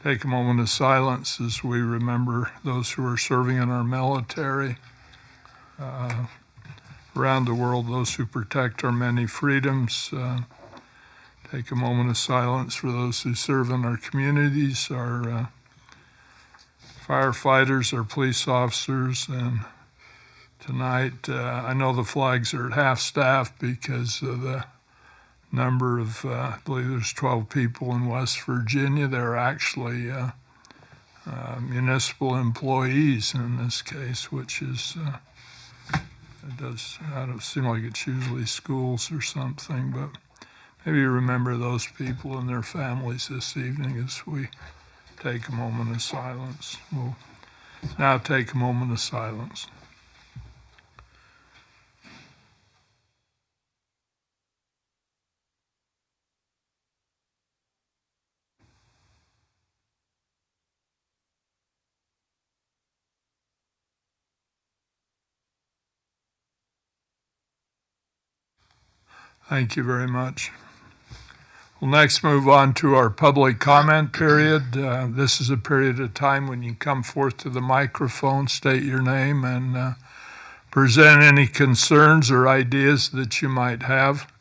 Take a moment of silence as we remember those who are serving in our military. Around the world, those who protect our many freedoms. Take a moment of silence for those who serve in our communities, our firefighters, our police officers, and tonight I know the flags are at half-staff because of the number of, I believe there's 12 people in West Virginia. They're actually municipal employees in this case, which is, I don't seem like it's usually schools or something, but maybe remember those people and their families this evening as we take a moment of silence. We'll now take a moment of silence. Thank you very much. We'll next move on to our public comment period. This is a period of time when you come forth to the microphone, state your name, and present any concerns or ideas that you might have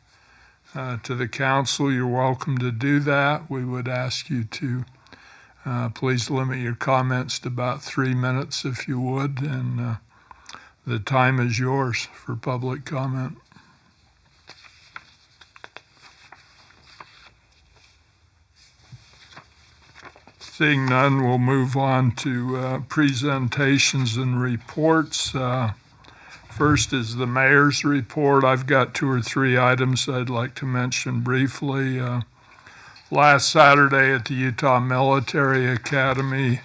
to the council. You're welcome to do that. We would ask you to please limit your comments to about 3 minutes if you would, and the time is yours for public comment. Seeing none, we'll move on to presentations and reports. First is the mayor's report. I've got 2 or 3 items I'd like to mention briefly. Last Saturday at the Utah Military Academy,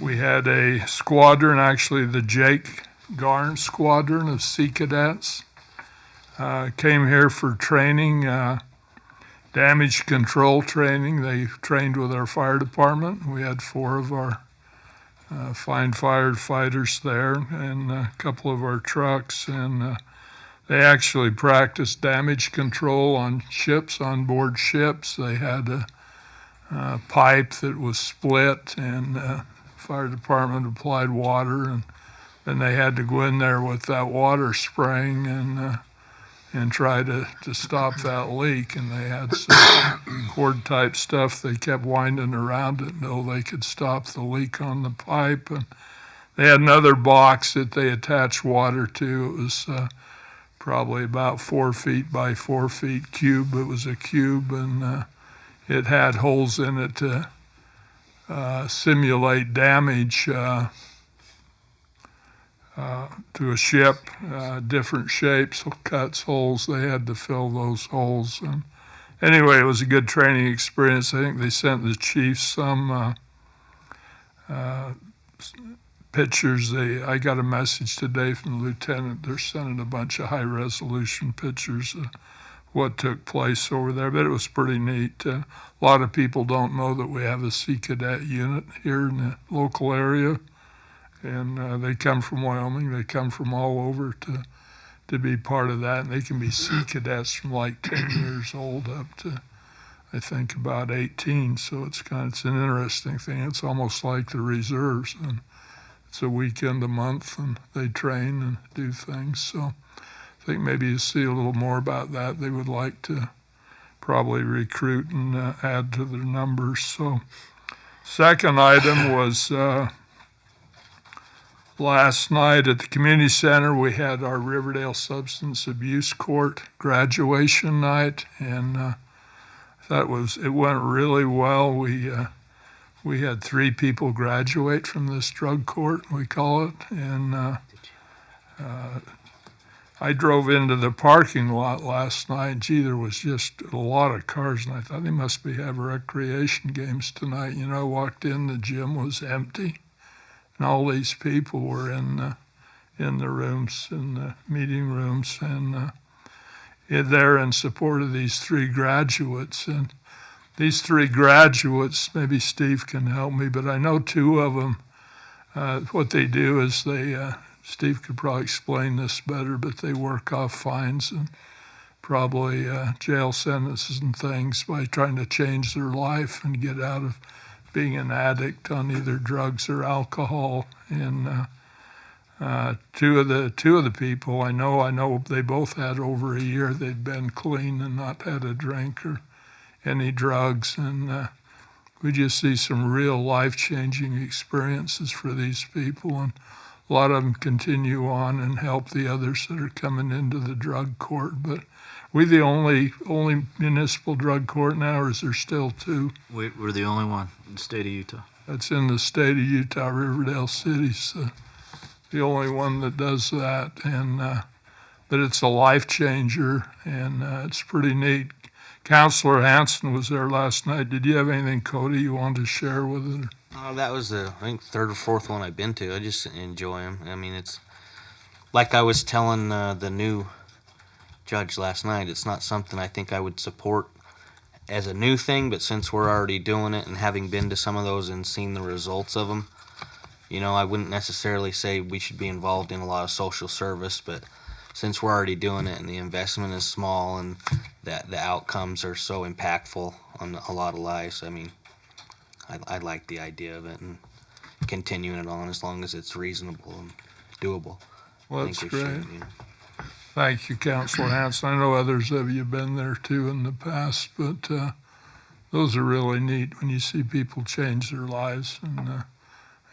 we had a squadron, actually the Jake Garn Squadron of Sea Cadets, came here for training. Damage control training. They trained with our fire department. We had 4 of our fine firefighters there and a couple of our trucks, and they actually practiced damage control on ships, on board ships. They had a pipe that was split, and the fire department applied water, and then they had to go in there with that water spraying and try to stop that leak. And they had some cord-type stuff. They kept winding around it until they could stop the leak on the pipe. And they had another box that they attached water to. It was probably about 4 feet by 4 feet cube. It was a cube, and it had holes in it to simulate damage to a ship, different shapes, cuts, holes. They had to fill those holes. And anyway, it was a good training experience. I think they sent the chief some pictures. I got a message today from the lieutenant. They're sending a bunch of high-resolution pictures of what took place over there, but it was pretty neat. A lot of people don't know that we have a Sea Cadet unit here in the local area. And they come from Wyoming. They come from all over to be part of that. And they can be Sea Cadets from like 10 years old up to, I think, about 18. So it's an interesting thing. It's almost like the reserves. And it's a weekend a month, and they train and do things. So I think maybe you see a little more about that. They would like to probably recruit and add to their numbers. So second item was last night at the community center, we had our Riverdale Substance Abuse Court graduation night, and it went really well. We had 3 people graduate from this drug court, we call it, and I drove into the parking lot last night. Gee, there was just a lot of cars, and I thought they must be having recreation games tonight. You know, I walked in, the gym was empty. And all these people were in the rooms, in the meeting rooms, and there in support of these 3 graduates. And these 3 graduates, maybe Steve can help me, but I know 2 of them, what they do is Steve could probably explain this better, but they work off fines and probably jail sentences and things by trying to change their life and get out of being an addict on either drugs or alcohol. And two of the people I know they both had over a year they'd been clean and not had a drink or any drugs. And we just see some real life-changing experiences for these people. And a lot of them continue on and help the others that are coming into the drug court. But we the only municipal drug court now, or is there still two? We're the only one in the state of Utah. That's in the state of Utah, Riverdale City's the only one that does that. And but it's a life changer, and it's pretty neat. Counselor Hanson was there last night. Did you have anything, Cody, you wanted to share with it? That was the, I think, third or fourth one I've been to. I just enjoy them. I mean, it's like I was telling the new judge last night, it's not something I think I would support as a new thing, but since we're already doing it and having been to some of those and seen the results of them, you know, I wouldn't necessarily say we should be involved in a lot of social service, but since we're already doing it and the investment is small and that the outcomes are so impactful on a lot of lives, I mean, I like the idea of it and continuing it on as long as it's reasonable and doable. Well, I that's think we great. should, you know. Thank you, Counselor Hanson. I know others of you have been there too in the past, but those are really neat when you see people change their lives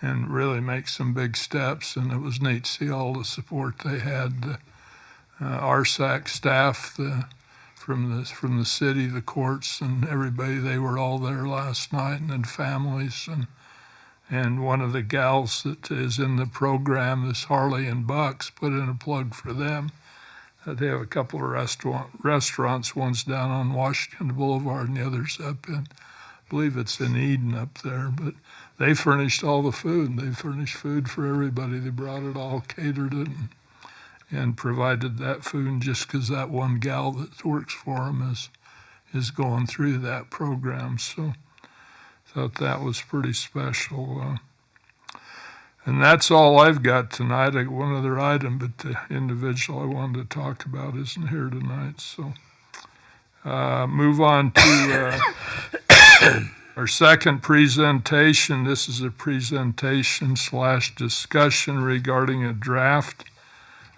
and really make some big steps. And it was neat to see all the support they had. The RSAC staff, from the city, the courts, and everybody. They were all there last night, and then families. And one of the gals that is in the program, this Harley and Bucks, put in a plug for them. They have a couple of restaurants. One's down on Washington Boulevard, and the other's up in, I believe it's in Eden up there. But they furnished all the food. They furnished food for everybody. They brought it all, catered it, and provided that food just because that one gal that works for them is going through that program. So thought that was pretty special. And that's all I've got tonight. I got one other item, but the individual I wanted to talk about isn't here tonight. So move on to our second presentation. This is a presentation / discussion regarding a draft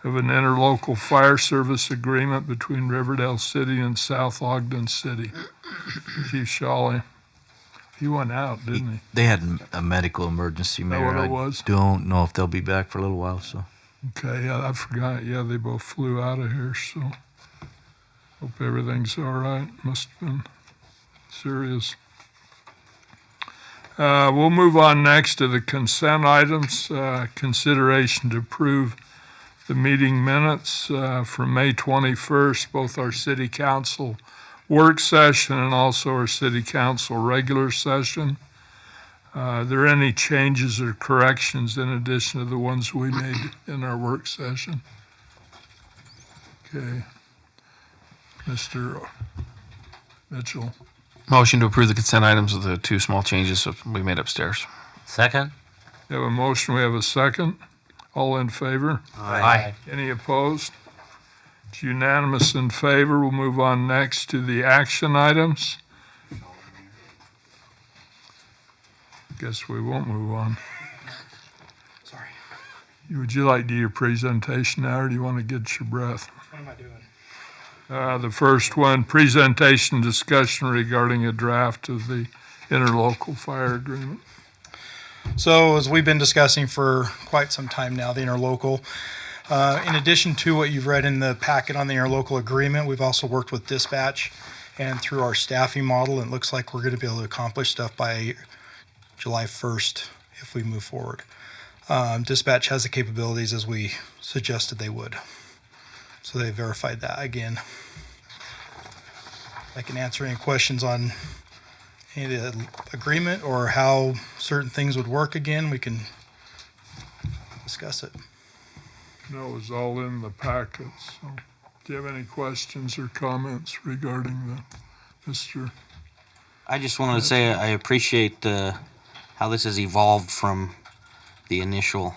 of an interlocal fire service agreement between Riverdale City and South Ogden City. Chief Shawley. He went out, didn't he? They had a medical emergency, Mayor. What it was? I don't know if they'll be back for a little while, so. Okay, yeah, I forgot. Yeah, they both flew out of here, so hope everything's all right. Must have been serious. We'll move on next to the consent items. Consideration to approve the meeting minutes from May 21st, both our city council work session and also our city council regular session. Are there any changes or corrections in addition to the ones we made in our work session? Okay. Mr. Mitchell. Motion to approve the consent items with the two small changes we made upstairs. Second? We have a motion, we have a second. All in favor? Aye. Any opposed? It's unanimous in favor. We'll move on next to the action items. Guess we won't move on. Sorry. Would you like to do your presentation now, or do you want to get your breath? What am I doing? The first one, presentation discussion regarding a draft of the interlocal fire agreement. So as we've been discussing for quite some time now, the interlocal, in addition to what you've read in the packet on the interlocal agreement, we've also worked with dispatch and through our staffing model. It looks like we're going to be able to accomplish stuff by July 1st if we move forward. Dispatch has the capabilities as we suggested they would. So they verified that again. I can answer any questions on any of the agreement or how certain things would work again. We can discuss it. No, it was all in the packet. So, do you have any questions or comments regarding Mr.? I just wanted to say I appreciate how this has evolved from the initial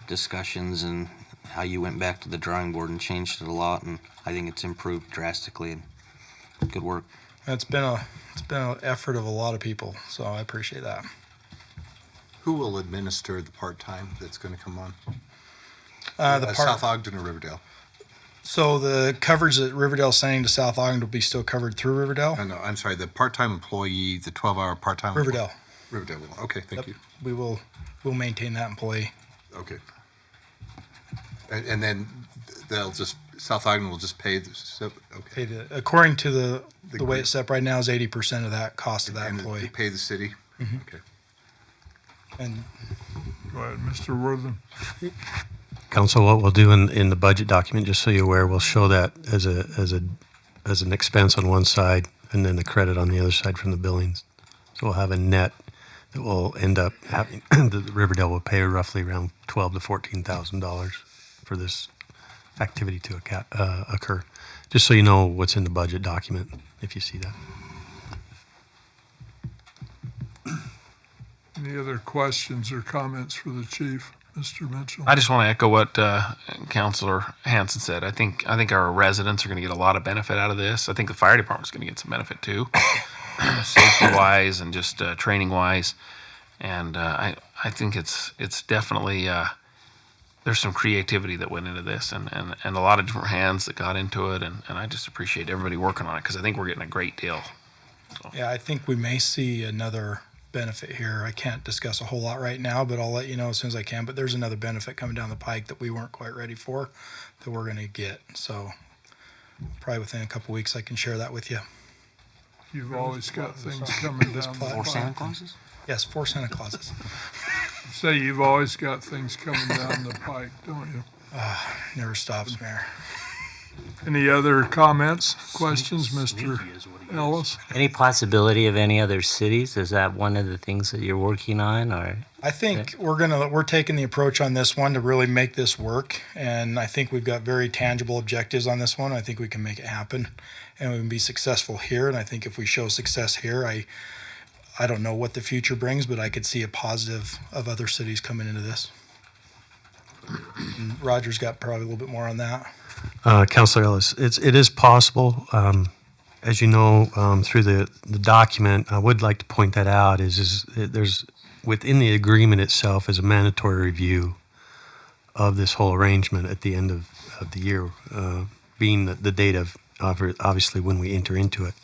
discussions and how you went back to the drawing board and changed it a lot, and I think it's improved drastically. And good work. It's been an effort of a lot of people, so I appreciate that. Who will administer the part-time that's going to come on? The South Ogden or Riverdale? So the coverage that Riverdale's sending to South Ogden will be still covered through Riverdale. No, I'm sorry, the part-time employee, the 12-hour part-time. Riverdale. Riverdale will, okay, thank you. We'll maintain that employee. Okay. And then South Ogden will just pay okay. According to the way group. it's set up right now is 80% of that cost of that And employee. they pay the city? Okay. And Go ahead, Mr. Worthen. Council, what we'll do in the budget document, just so you're aware, we'll show that as an expense on one side and then a credit on the other side from the billings. So we'll have a net that will end up having, the Riverdale will pay roughly around $12,000 to $14,000 for this activity to occur. Just so you know what's in the budget document, if you see that. Any other questions or comments for the chief, Mr. Mitchell? I just want to echo what Councilor Hanson said. I think our residents are going to get a lot of benefit out of this. I think the fire department's going to get some benefit too, safety-wise and just training-wise. And I think it's definitely there's some creativity that went into this and a lot of different hands that got into it. And I just appreciate everybody working on it because I think we're getting a great deal. yeah, I think we may see another benefit here. I can't discuss a whole lot right now, but I'll let you know as soon as I can. But there's another benefit coming down the pike that we weren't quite ready for that we're going to get. So probably within a couple weeks, I can share that with you. You've always got things coming down the More Santa pipe. Clauses? Yes, 4 Santa Clauses. Say you've always got things coming down the pike, don't you? Never stops, Mayor. Any other comments, questions, Mr. Ellis? Any possibility of any other cities? Is that one of the things that you're working on, or? I think we're taking the approach on this one to really make this work, and I think we've got very tangible objectives on this one. I think we can make it happen, and we can be successful here. And I think if we show success here, I don't know what the future brings, but I could see a positive of other cities coming into this. And Roger's got probably a little bit more on that. Councilor Ellis, it is possible. As you know, through the document, I would like to point that out, is there's within the agreement itself is a mandatory review of this whole arrangement at the end of the year, being the date of obviously when we enter into it.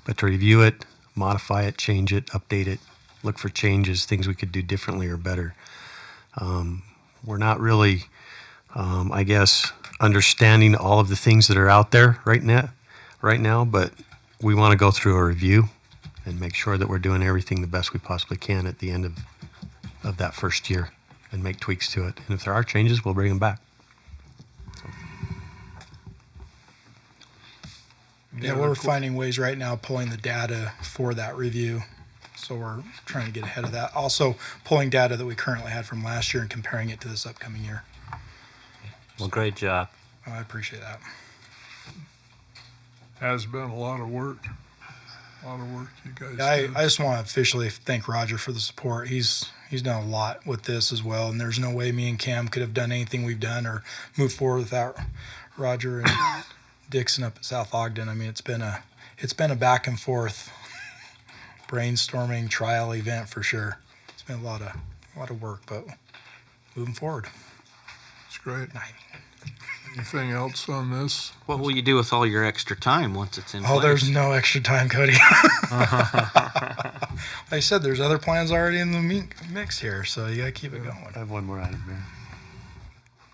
But to review it, modify it, change it, update it, look for changes, things we could do differently or better. We're not really, I guess, understanding all of the things that are out there right now, but we want to go through a review and make sure that we're doing everything the best we possibly can at the end of that first year and make tweaks to it. And if there are changes, we'll bring them back. Yeah, we're finding ways right now pulling the data for that review. So we're trying to get ahead of that. Also pulling data that we currently had from last year and comparing it to this upcoming year. Well, great job. I appreciate that. Has been a lot of work. A lot of work you guys did. I just want to officially thank Roger for the support. He's done a lot with this as well, and there's no way me and Cam could have done anything we've done or moved forward without Roger and Dixon up at South Ogden. I mean, it's been a back and forth brainstorming trial event for sure. It's been a lot of work, but moving forward. It's great. Anything else on this? What will you do with all your extra time once it's in place? Oh, there's no extra time, Cody. Like I said, there's other plans already in the mix here, so you got to keep it going. I have one more item, Mayor.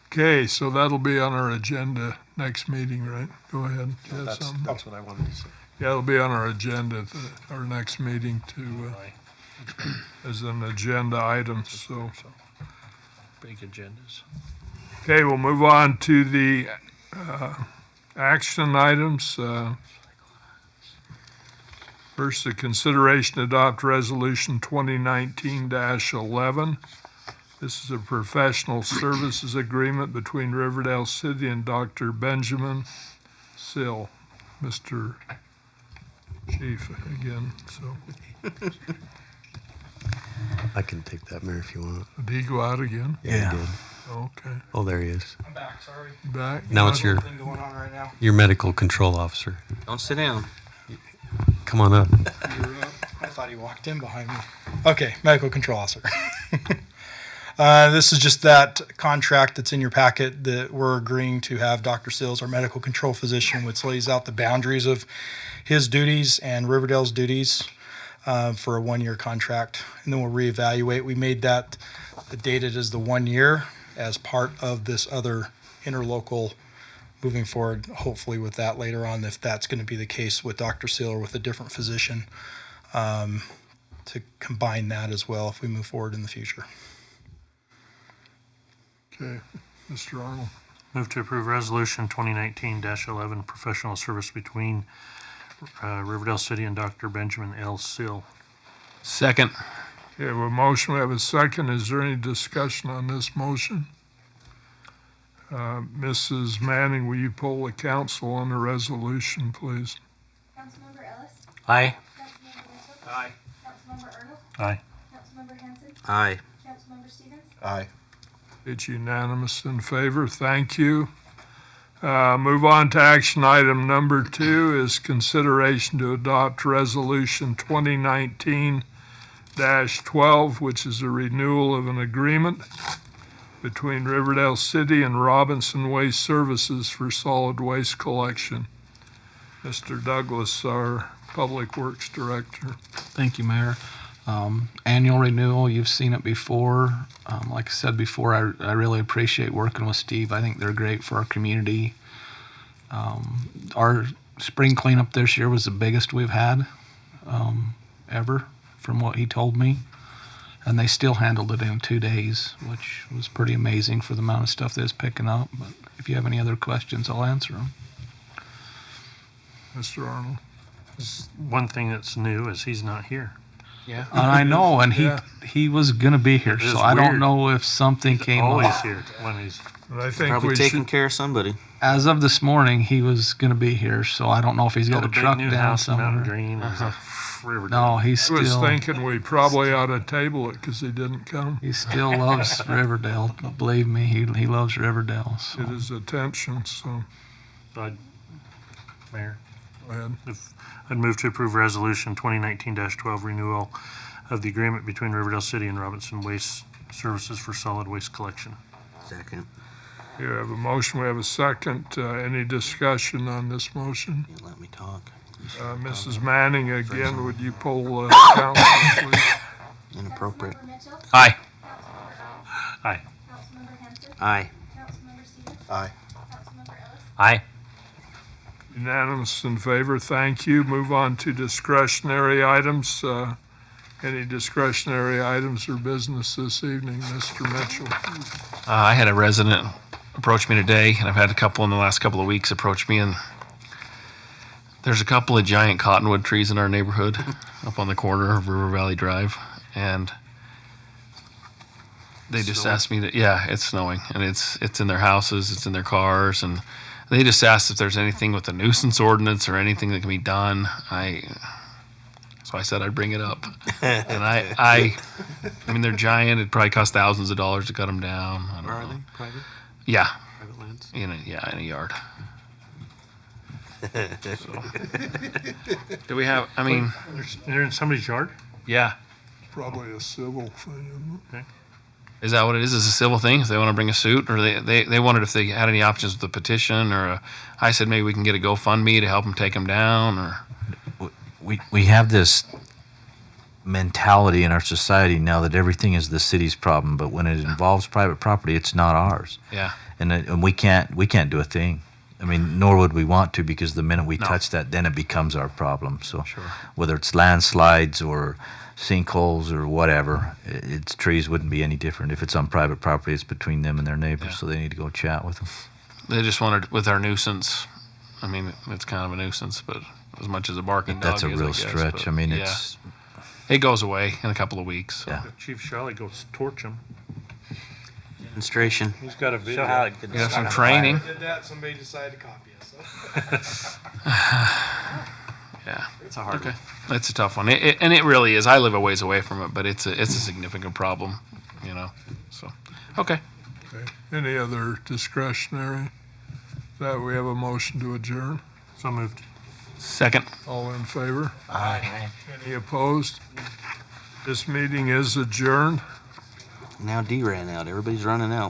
Okay, so that'll be on our agenda next meeting, right? Go ahead. You had something? That's what I wanted to say. Yeah, it'll be on our agenda, our next meeting as an agenda item, so. Big agendas. Okay, we'll move on to the action items. First, the consideration to adopt resolution 2019-11. This is a professional services agreement between Riverdale City and Dr. Benjamin Sill. Mr. Chief again, so. I can take that, Mayor, if you want. Did he go out again? Yeah. He did. Okay, Oh, there he is. I'm back, sorry. back. Now it's your Thing going on right now. medical control officer. Don't sit down. Come on up. I thought he walked in behind me. Okay, medical control officer. This is just that contract that's in your packet that we're agreeing to have Dr. Sills, our medical control physician, which lays out the boundaries of his duties and Riverdale's duties for a 1-year contract. And then we'll reevaluate. We made that dated as the 1 year as part of this other interlocal moving forward, hopefully with that later on, if that's going to be the case with Dr. Seal or with a different physician, to combine that as well if we move forward in the future. Okay, Mr. Arnold. Move to approve resolution 2019-11, professional service between Riverdale City and Dr. Benjamin L. Sill. Second. Okay, we have a motion, we have a second. Is there any discussion on this motion? Mrs. Manning, will you poll the council on the resolution, please? Councilmember Ellis? Aye. Councilmember Mitchell? Aye. Councilmember Arnold? Aye. Councilmember Hanson? Aye. Councilmember Stevens? Aye. It's unanimous in favor. Thank you. Move on to action item number 2 is consideration to adopt resolution 2019-12, which is a renewal of an agreement between Riverdale City and Robinson Waste Services for solid waste collection. Mr. Douglas, our Public Works Director. Thank you, Mayor. Annual renewal, you've seen it before. Like I said before, I really appreciate working with Steve. I think they're great for our community. Our spring cleanup this year was the biggest we've had ever, from what he told me. And they still handled it in 2 days, which was pretty amazing for the amount of stuff they was picking up. But if you have any other questions, I'll answer them. Mr. Arnold. One thing that's new is he's not here. Yeah. And I know, and Yeah. he was gonna be here, It is so I weird. don't know if something came Always up. here when he's. But I think Probably we taking should, care of somebody. As of this morning, he was gonna be here, so I don't know if he's got a Got a big truck new down house in Mountain somewhere. Green. There's a Riverdale. No, he's I was still thinking we probably ought to table it because he didn't come. he still loves Riverdale. Believe me, he loves Riverdale. So. Get his attention, so Mayor, go ahead. I'd move to approve resolution 2019-12 renewal of the agreement between Riverdale City and Robinson Waste Services for solid waste collection. Second. You have a motion, we have a second. Any discussion on this motion? You let me talk. Mrs. Manning, again, would you poll the council, please? Inappropriate. Councilmember Mitchell? Aye. Councilmember Aye. Councilmember Hanson? Aye. Councilmember Stevens? Aye. Councilmember Ellis? Aye. Unanimous in favor, thank you. Move on to discretionary items. Any discretionary items or business this evening, Mr. Mitchell? I had a resident approach me today, and I've had a couple in the last couple of weeks approach me, and there's a couple of giant cottonwood trees in our neighborhood up on the corner of River Valley Drive, and they just asked me it's snowing, and it's in their houses, it's in their cars, and they just asked if there's anything with the nuisance ordinance or anything that can be done. So I said I'd bring it up, and I mean they're giant. It'd probably cost thousands of dollars to cut them down. I don't Where are know. they? Private? Yeah, Private lands? in a yard. So. Do we have? I mean, They're in somebody's yard? yeah. Probably a civil thing, isn't it? Is that what it is? Is it a civil thing? If they want to bring a suit, or they wondered if they had any options with the petition, or I said maybe we can get a GoFundMe to help them take them down, or We have this mentality in our society now that everything is the city's problem, but when it involves private property, it's not ours, yeah, and we can't do a thing. I mean, nor would we want to, because the minute we No. touch that, then it becomes our problem. So Sure. whether it's landslides or sinkholes or whatever, it's trees wouldn't be any different. If it's on private property, it's between them and their neighbors, Yeah. so they need to go chat with them. they just wanted with our nuisance. I mean, it's kind of a nuisance, but as much as a barking dog That's a is, real I guess, stretch. but I mean, yeah. it's It goes away in a couple of weeks. So. Yeah. Chief Shelley goes torch him. Demonstration. He's got a video. So how it could We have some start a training. Did that, somebody decided to copy us. Yeah. It's a hard Okay. That's a tough one. And it really is. I live a ways away from it, but it's a significant problem, you know. So, okay. Okay. Any other discretionary? That we have a motion to adjourn. So moved. Second. All in favor? Aye. Any opposed? This meeting is adjourned. Now D ran out. Everybody's running out.